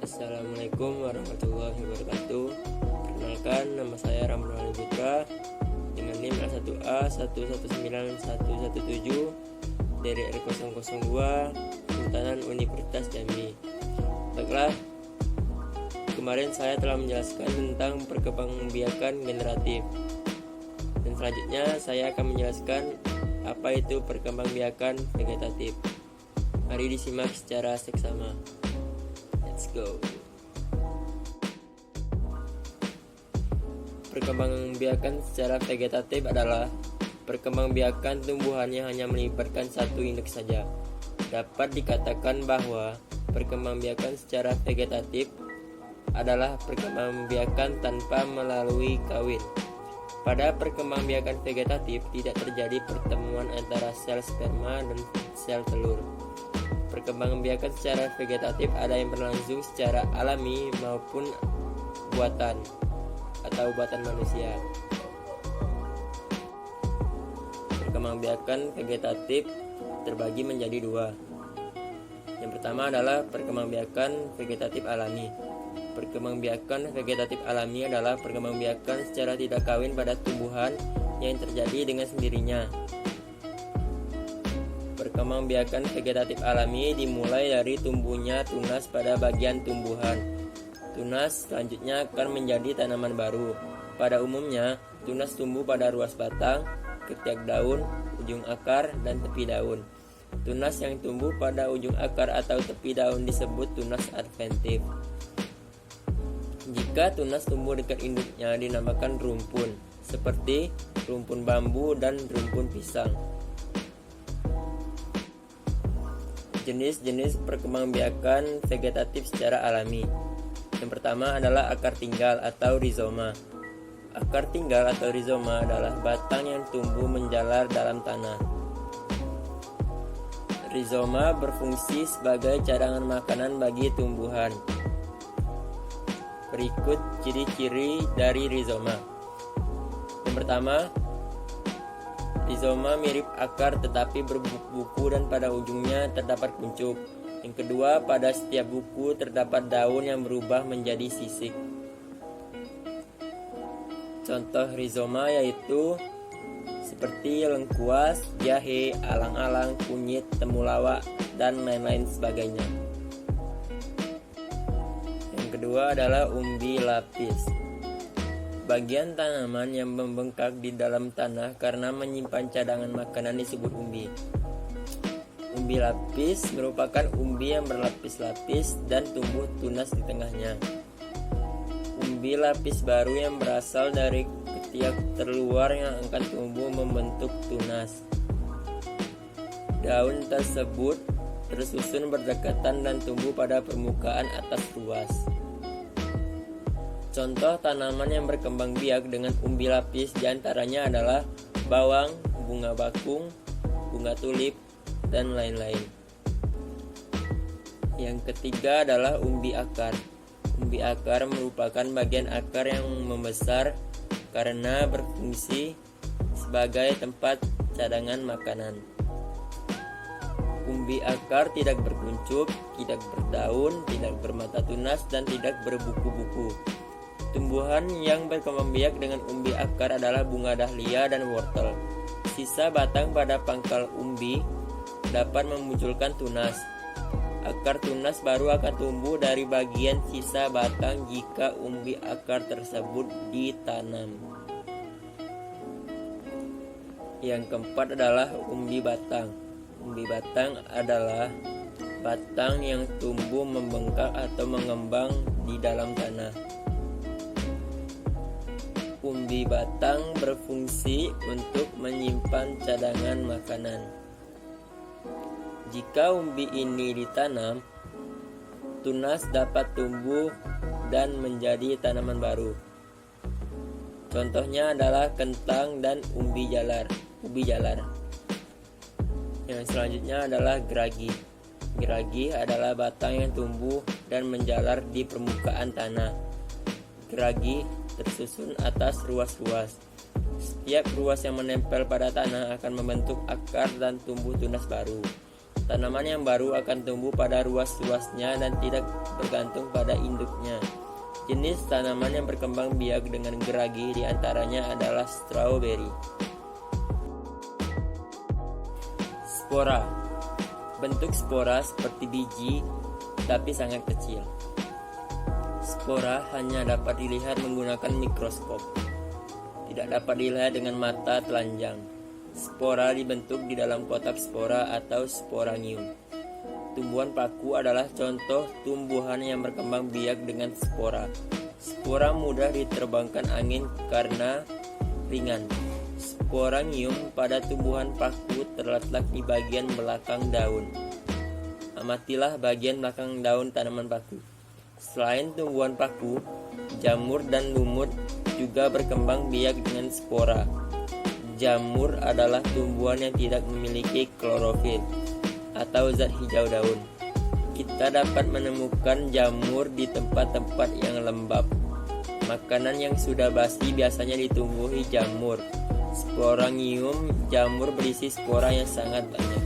Assalamualaikum warahmatullahi wabarakatuh. Perkenalkan, nama saya Ramlan Putra dengan NIM A1A119117 dari R002 Kehutanan Universitas Jambi. Baiklah, kemarin saya telah menjelaskan tentang perkembangbiakan generatif, dan selanjutnya saya akan menjelaskan apa itu perkembangbiakan vegetatif. Mari disimak secara seksama. Let's go. Perkembangbiakan secara vegetatif adalah perkembangbiakan tumbuhan yang hanya melibatkan satu induk saja. Dapat dikatakan bahwa perkembangbiakan secara vegetatif adalah perkembangbiakan tanpa melalui kawin. Pada perkembangbiakan vegetatif tidak terjadi pertemuan antara sel sperma dan sel telur. Perkembangbiakan secara vegetatif ada yang berlangsung secara alami maupun buatan atau buatan manusia. Perkembangbiakan vegetatif terbagi menjadi dua. Yang pertama adalah perkembangbiakan vegetatif alami. Perkembangbiakan vegetatif alami adalah perkembangbiakan secara tidak kawin pada tumbuhan yang terjadi dengan sendirinya. Perkembangbiakan vegetatif alami dimulai dari tumbuhnya tunas pada bagian tumbuhan. Tunas selanjutnya akan menjadi tanaman baru. Pada umumnya, tunas tumbuh pada ruas batang, ketiak daun, ujung akar, dan tepi daun. Tunas yang tumbuh pada ujung akar atau tepi daun disebut tunas adventif. Jika tunas tumbuh dekat induknya dinamakan rumpun, seperti rumpun bambu dan rumpun pisang. Jenis-jenis perkembangbiakan vegetatif secara alami. Yang pertama adalah akar tinggal atau rizoma. Akar tinggal atau rizoma adalah batang yang tumbuh menjalar dalam tanah. Rizoma berfungsi sebagai cadangan makanan bagi tumbuhan. Berikut ciri-ciri dari rizoma. Yang pertama, rizoma mirip akar tetapi berbuku dan pada ujungnya terdapat kuncup. Yang kedua, pada setiap buku terdapat daun yang berubah menjadi sisik. Contoh rizoma yaitu seperti lengkuas, jahe, alang-alang, kunyit, temulawak, dan lain-lain sebagainya. Yang kedua adalah umbi lapis. Bagian tanaman yang membengkak di dalam tanah karena menyimpan cadangan makanan disebut umbi. Umbi lapis merupakan umbi yang berlapis-lapis dan tumbuh tunas di tengahnya. Umbi lapis baru yang berasal dari ketiak terluar yang akan tumbuh membentuk tunas. Daun tersebut tersusun berdekatan dan tumbuh pada permukaan atas ruas. Contoh tanaman yang berkembang biak dengan umbi lapis diantaranya adalah bawang, bunga bakung, bunga tulip, dan lain-lain. Yang ketiga adalah umbi akar. Umbi akar merupakan bagian akar yang membesar karena berfungsi sebagai tempat cadangan makanan. Umbi akar tidak berkuncup, tidak berdaun, tidak bermata tunas, dan tidak berbuku-buku. Tumbuhan yang berkembang biak dengan umbi akar adalah bunga dahlia dan wortel. Sisa batang pada pangkal umbi dapat memunculkan tunas. Akar tunas baru akan tumbuh dari bagian sisa batang jika umbi akar tersebut ditanam. Yang keempat adalah umbi batang. Umbi batang adalah batang yang tumbuh membengkak atau mengembang di dalam tanah. Umbi batang berfungsi untuk menyimpan cadangan makanan. Jika umbi ini ditanam, tunas dapat tumbuh dan menjadi tanaman baru. Contohnya adalah kentang dan ubi jalar. Yang selanjutnya adalah geragi. Geragi adalah batang yang tumbuh dan menjalar di permukaan tanah. Geragi tersusun atas ruas-ruas. Setiap ruas yang menempel pada tanah akan membentuk akar dan tumbuh tunas baru. Tanaman yang baru akan tumbuh pada ruas-ruasnya dan tidak bergantung pada induknya. Jenis tanaman yang berkembang biak dengan geragi diantaranya adalah strawberry. Spora. Bentuk spora seperti biji, tapi sangat kecil. Spora hanya dapat dilihat menggunakan mikroskop. Tidak dapat dilihat dengan mata telanjang. Spora dibentuk di dalam kotak spora atau sporangium. Tumbuhan paku adalah contoh tumbuhan yang berkembang biak dengan spora. Spora mudah diterbangkan angin karena ringan. Sporangium pada tumbuhan paku terletak di bagian belakang daun. Amatilah bagian belakang daun tanaman paku. Selain tumbuhan paku, jamur dan lumut juga berkembang biak dengan spora. Jamur adalah tumbuhan yang tidak memiliki klorofil atau zat hijau daun. Kita dapat menemukan jamur di tempat-tempat yang lembab. Makanan yang sudah basi biasanya ditumbuhi jamur. Sporangium jamur berisi spora yang sangat banyak.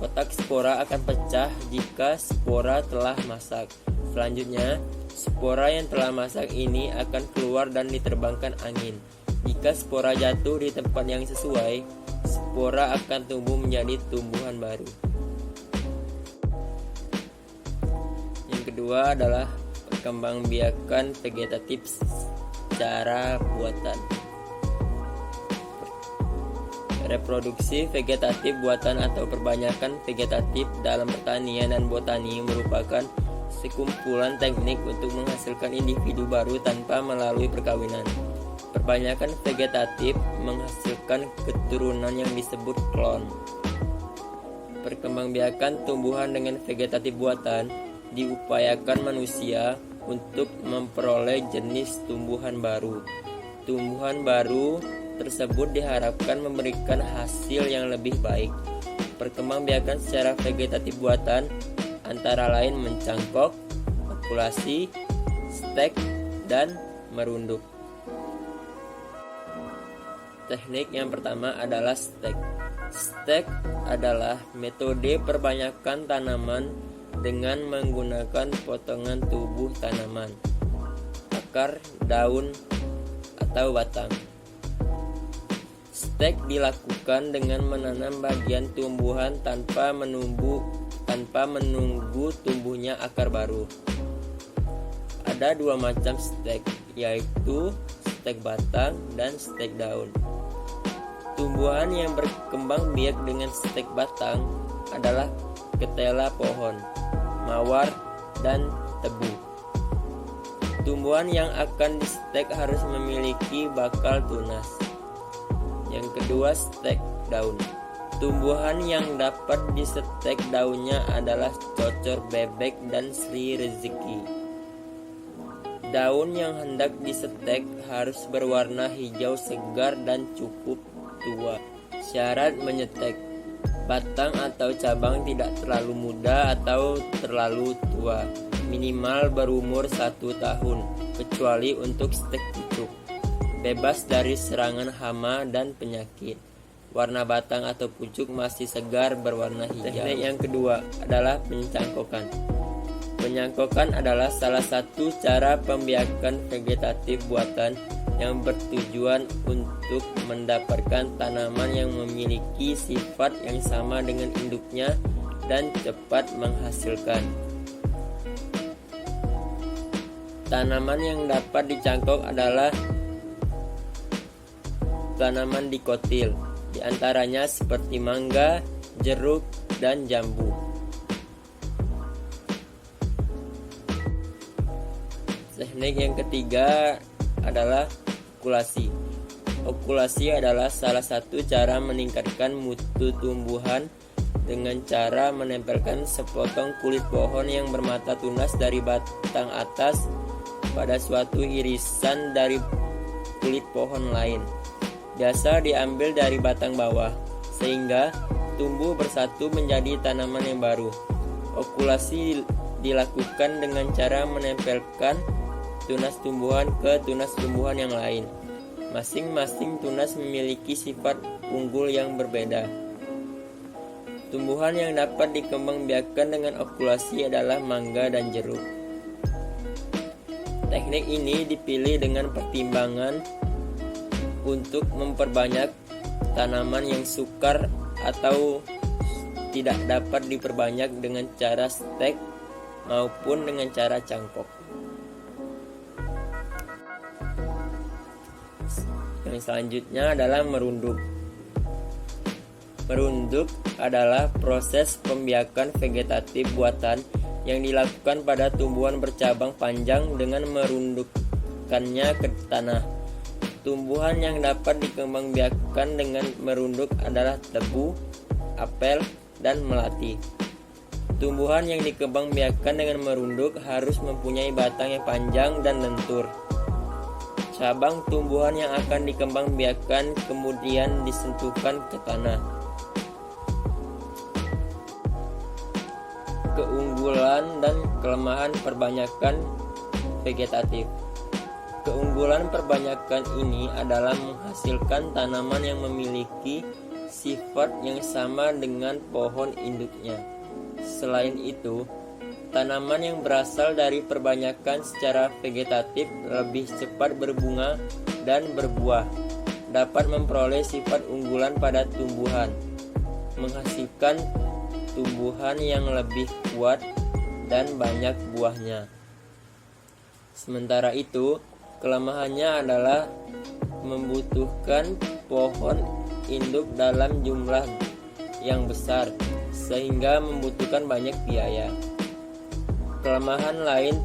Kotak spora akan pecah jika spora telah masak. Selanjutnya, spora yang telah masak ini akan keluar dan diterbangkan angin. Jika spora jatuh di tempat yang sesuai, spora akan tumbuh menjadi tumbuhan baru. Yang kedua adalah perkembangbiakan vegetatif secara buatan. Reproduksi vegetatif buatan atau perbanyakan vegetatif dalam pertanian dan botani merupakan sekumpulan teknik untuk menghasilkan individu baru tanpa melalui perkawinan. Perbanyakan vegetatif menghasilkan keturunan yang disebut klon. Perkembangbiakan tumbuhan dengan vegetatif buatan diupayakan manusia untuk memperoleh jenis tumbuhan baru. Tumbuhan baru tersebut diharapkan memberikan hasil yang lebih baik. Perkembangbiakan secara vegetatif buatan antara lain mencangkok, okulasi, stek, dan merunduk. Teknik yang pertama adalah stek. Stek adalah metode perbanyakan tanaman dengan menggunakan potongan tubuh tanaman, akar, daun, atau batang. Stek dilakukan dengan menanam bagian tumbuhan tanpa menunggu tumbuhnya akar baru. Ada dua macam stek, yaitu stek batang dan stek daun. Tumbuhan yang berkembang biak dengan stek batang adalah ketela pohon, mawar, dan tebu. Tumbuhan yang akan distek harus memiliki bakal tunas. Yang kedua, stek daun. Tumbuhan yang dapat disetek daunnya adalah cocor bebek dan sri rezeki. Daun yang hendak disetek harus berwarna hijau segar dan cukup tua. Syarat menyetek: batang atau cabang tidak terlalu muda atau terlalu tua, minimal berumur 1 tahun, kecuali untuk stek pucuk, bebas dari serangan hama dan penyakit. Warna batang atau pucuk masih segar berwarna hijau. Teknik yang kedua adalah pencangkokan. Penyangkokan adalah salah satu cara pembiakan vegetatif buatan yang bertujuan untuk mendapatkan tanaman yang memiliki sifat yang sama dengan induknya dan cepat menghasilkan. Tanaman yang dapat dicangkok adalah tanaman dikotil, di antaranya seperti mangga, jeruk, dan jambu. Teknik yang ketiga adalah okulasi. Okulasi adalah salah satu cara meningkatkan mutu tumbuhan dengan cara menempelkan sepotong kulit pohon yang bermata tunas dari batang atas pada suatu irisan dari kulit pohon lain. Biasa diambil dari batang bawah, sehingga tumbuh bersatu menjadi tanaman yang baru. Okulasi dilakukan dengan cara menempelkan tunas tumbuhan ke tunas tumbuhan yang lain. Masing-masing tunas memiliki sifat unggul yang berbeda. Tumbuhan yang dapat dikembangbiakan dengan okulasi adalah mangga dan jeruk. Teknik ini dipilih dengan pertimbangan untuk memperbanyak tanaman yang sukar atau tidak dapat diperbanyak dengan cara stek maupun dengan cara cangkok. Yang selanjutnya adalah merunduk. Merunduk adalah proses pembiakan vegetatif buatan yang dilakukan pada tumbuhan bercabang panjang dengan merundukkannya ke tanah. Tumbuhan yang dapat dikembangbiakan dengan merunduk adalah tebu, apel, dan melati. Tumbuhan yang dikembangbiakan dengan merunduk harus mempunyai batang yang panjang dan lentur. Cabang tumbuhan yang akan dikembangbiakan kemudian disentuhkan ke tanah. Keunggulan dan kelemahan perbanyakan vegetatif. Keunggulan perbanyakan ini adalah menghasilkan tanaman yang memiliki sifat yang sama dengan pohon induknya. Selain itu, tanaman yang berasal dari perbanyakan secara vegetatif lebih cepat berbunga dan berbuah, dapat memperoleh sifat unggulan pada tumbuhan, menghasilkan tumbuhan yang lebih kuat dan banyak buahnya. Sementara itu, kelemahannya adalah membutuhkan pohon induk dalam jumlah yang besar, sehingga membutuhkan banyak biaya. Kelemahan lain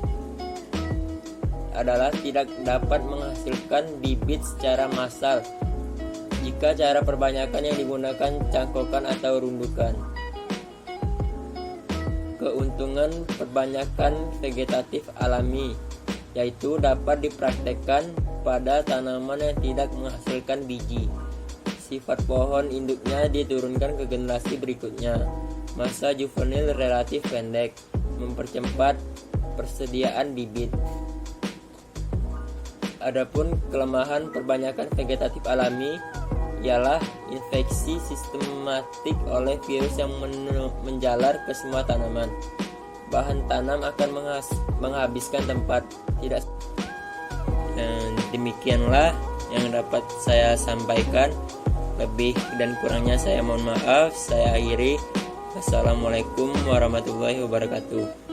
adalah tidak dapat menghasilkan bibit secara massal jika cara perbanyakan yang digunakan cangkokan atau rundukan. Keuntungan perbanyakan vegetatif alami yaitu dapat dipraktekkan pada tanaman yang tidak menghasilkan biji. Sifat pohon induknya diturunkan ke generasi berikutnya. Masa juvenil relatif pendek, mempercepat persediaan bibit. Adapun kelemahan perbanyakan vegetatif alami ialah infeksi sistematik oleh virus yang menjalar ke semua tanaman. Bahan tanam akan menghabiskan tempat. Tidak. Dan demikianlah yang dapat saya sampaikan. Lebih dan kurangnya saya mohon maaf. Saya akhiri. Wassalamualaikum warahmatullahi wabarakatuh.